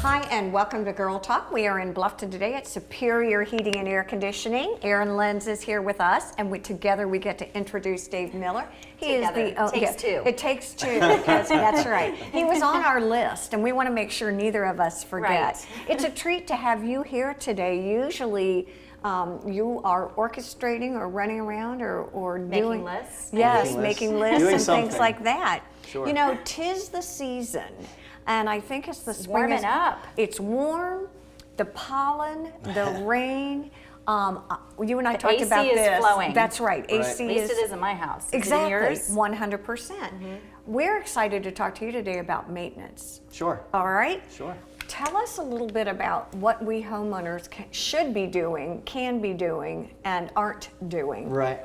Hi, and welcome to Girl Talk. We are in Bluffton today at Superior Heating and Air Conditioning. Aaron Lenz is here with us, and together we get to introduce Dave Miller. It takes two. It takes two, because that's right. He was on our list, and we want to make sure neither of us forget. Right. It's a treat to have you here today. Usually, you are orchestrating or running around or doing lists. Yes, making lists Doing and something. things like that. Sure. You know, 'tis the season. And I think it's the spring. Warming up. It's warm, the pollen, the rain. You and I talked AC about is this. flowing. That's right. Right. AC At least is it is in my house. Is it in exactly yours? 100%. We're excited to talk to you today about maintenance. Sure. All right. Sure. Tell us a little bit about what we homeowners should be doing, can be doing, and aren't doing. Right.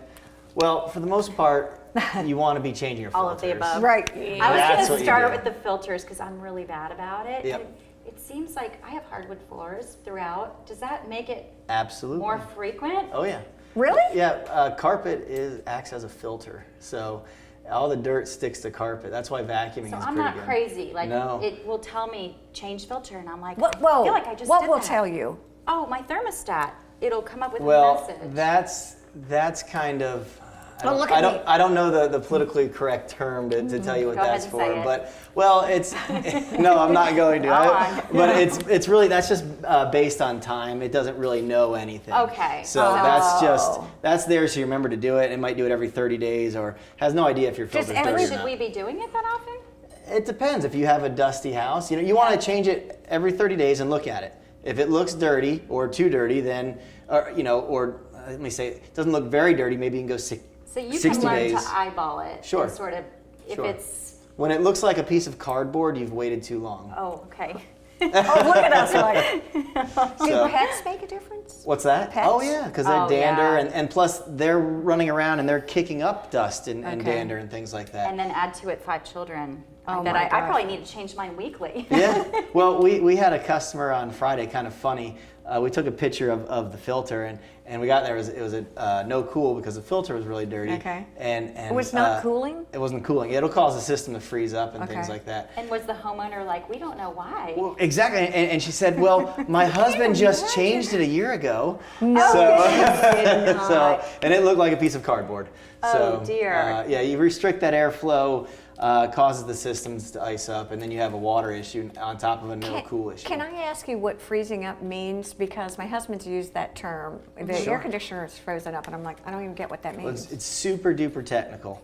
Well, for the most part, you want to be changing your filters. All of the above. Right. I was That's going what to you start do. with the filters because I'm really bad about it. Yep. And it seems like I have hardwood floors throughout. Does that make it Absolutely. more frequent? Oh yeah. Really? Yeah. Carpet acts as a filter, so all the dirt sticks to carpet. That's why vacuuming So is I'm pretty not good. crazy. Like No. it will tell me change filter, and I'm like, What, I whoa. feel like I just what did will that. tell you? Oh, my thermostat. It'll come up with a Well, message. that's kind of. Oh, look at me. I don't know the politically correct term to tell you what Go ahead that's and for, say it. but well, it's no, I'm not going to. Go on. But it's really that's just based on time. It doesn't really know anything. Okay. So Oh. that's there so you remember to do it. It might do it every 30 days or has no idea if your Does filter's every- dirty or Should not. we be doing it that often? It depends. If you have a dusty house, you want to change it every 30 days and look at it. If it looks dirty or too dirty, then let me say it doesn't look very dirty, maybe you can go 60 So you can learn days. to eyeball it. Sure. And sort of, if Sure. it's, When it looks like a piece of cardboard, you've waited too long. oh, okay. Oh, look at us. Like, do So- pets make a difference? What's that? Pets? Oh yeah, because they're Oh, dander, yeah. and plus they're running around and they're kicking up dust and Okay. dander and things like that. And then add to it 5 children. Oh that my I gosh. probably need to change mine weekly. Yeah. Well, we had a customer on Friday, kind of funny. We took a picture of the filter and we got there. It was a no cool because the filter was really dirty. Okay. And It was not cooling? It wasn't cooling. It'll cause the system to freeze up and things Okay. like that. And was the homeowner like, we don't know why? Well, exactly. And she said, well, my husband just changed it a year ago. No, So- it did not. So, and it looked like a piece of cardboard. Oh, So, dear. yeah, you restrict that airflow, causes the systems to ice up, and then you have a water issue on top of a no cool issue. Can I ask you what freezing up means? Because my husband's used that term. The Sure. air conditioner is frozen up, and I'm like, I don't even get what that Well, means. it's super duper technical.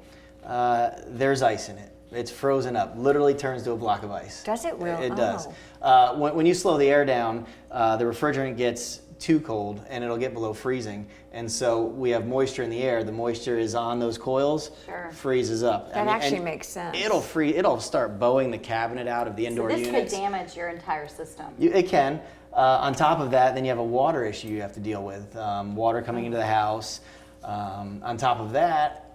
There's ice in it. It's frozen up. Literally turns to a block of ice. Does it really? It does. Oh. When you slow the air down, the refrigerant gets too cold and it'll get below freezing. And so we have moisture in the air. The moisture is on those coils, Sure. freezes up. That actually and makes sense. It'll start bowing the cabinet out of the So indoor this units. could damage your entire system. It can. On top of that, then you have a water issue you have to deal with. Water coming into the house. On top of that,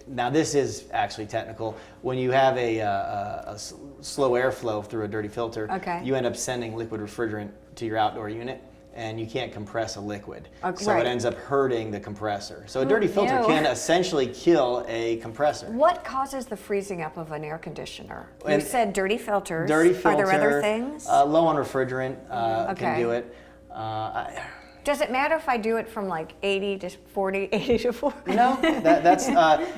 now this is actually technical. When you have a slow airflow through a dirty filter, Okay. you end up sending liquid refrigerant to your outdoor unit, and you can't compress a liquid. Okay, So right. it ends up hurting the compressor. So a dirty filter ew. can essentially kill a compressor. What causes the freezing up of an air conditioner? You And- said dirty filters. Dirty filter. Are there other things? Low on refrigerant can Okay. do it. Does it matter if I do it from like 80 to 40, 80 to 40? No, that's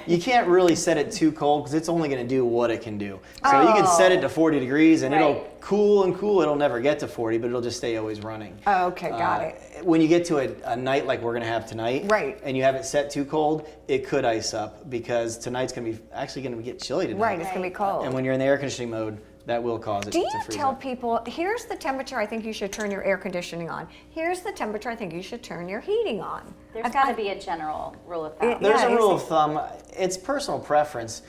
you can't really set it too cold because it's only going to do what it can do. So you can set it to 40 degrees and it'll Right. cool and cool. It'll never get to 40, but it'll just stay always running. Oh, okay, got it. When you get to a night like we're going to have tonight, Right. and you have it set too cold, it could ice up because tonight's going to be actually going to get chilly tonight. Right, it's going to be cold. And when you're in the air conditioning mode, that will cause it Do to you freeze tell up. people, here's the temperature I think you should turn your air conditioning on. Here's the temperature I think you should turn your heating on. There's got to be a general rule of thumb. There's Yeah, a rule it's- of thumb. It's personal preference.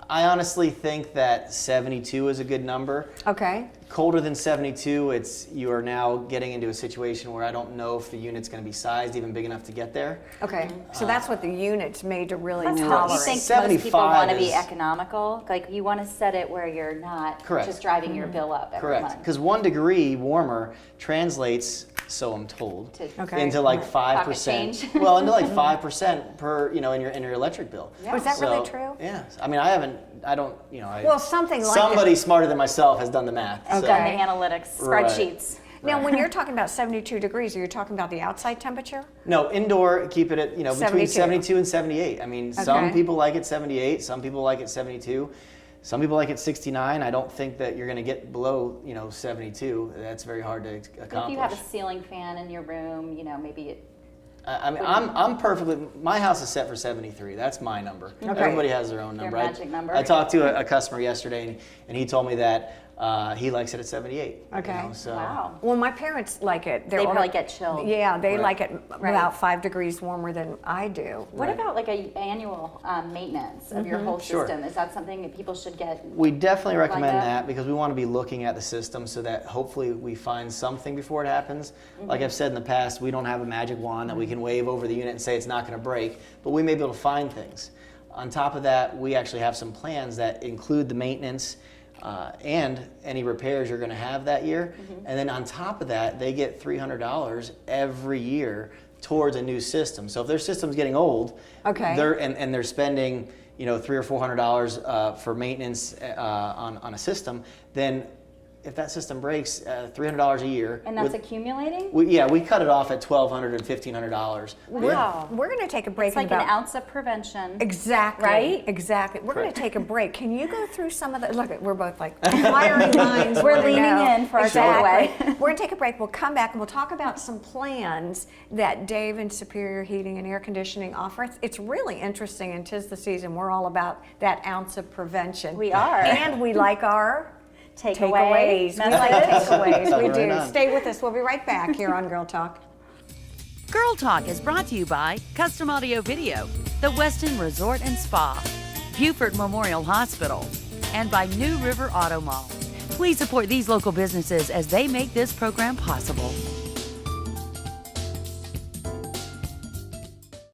I honestly think that 72 is a good number. Okay. colder than 72, you are now getting into a situation where I don't know if the unit's going to be sized even big enough to get there. Okay, so that's what the unit's made to really Plus, tolerate. you think most 75 people want to be is- economical? Like, you want to set it where you're not Correct. just driving your bill up every Correct, month. because 1 degree warmer translates, so I'm told, Okay. into like Pocket 5%. change. Well, into like 5% per, in your electric bill. Yeah. Was that really So, true? Yeah. I mean, I don't, Well, something like somebody that. smarter than myself has done the math. I've so- done the analytics, Right. spreadsheets. Now, when you're talking about 72 degrees, are you talking about the outside temperature? No, indoor, keep it at, between 72. 72 and 78. I mean, some Okay. people like it 78, some people like it 72. Some people like it 69. I don't think that you're going to get below, 72. That's very hard to accomplish. If you have a ceiling fan in your room, maybe it. I mean, I'm perfectly. My house is set for 73. That's my number. Okay. Everybody has their own Your number. magic number. I talked to a customer yesterday, and he told me that he likes it at 78. Okay. So Wow. Well, my parents like it. They're They probably older- get chilled. Yeah, they Right. like it Right. about 5 degrees warmer than I do. What Right. about like a annual maintenance of your whole Sure. system? Is that something that people should get? we definitely recommend that? that because we want to be looking at the system so that hopefully we find something before it happens. Like I've said in the past, we don't have a magic wand that we can wave over the unit and say it's not going to break, but we may be able to find things. On top of that, we actually have some plans that include the maintenance and any repairs you're going to have that year. And then on top of that, they get $300 every year towards a new system. So if their system's getting old, Okay. they're spending $300 or $400 for maintenance on a system, then if that system breaks, $300 a year. And that's accumulating? We cut it off at $1,200 and $1,500. Wow. We're going to take a break. It's like in an about, ounce of prevention. Exactly. Right? Exactly. We're going Correct. to take a break. Can you go through some of the? Look, we're both like firing minds. We're wanna leaning know. in for our Exactly. takeaway. We're going to take a break. We'll come back and we'll talk about some plans that Dave and Superior Heating and Air Conditioning offer. It's really interesting, and 'tis the season. We're all about that ounce of prevention. We are. And we like our Takeaway. takeaways. We like takeaways. We Right do. on. Stay with us. We'll be right back here on Girl Talk. Girl Talk is brought to you by Custom Audio Video, the Westin Resort and Spa, Buford Memorial Hospital, and by New River Auto Mall. Please support these local businesses as they make this program possible.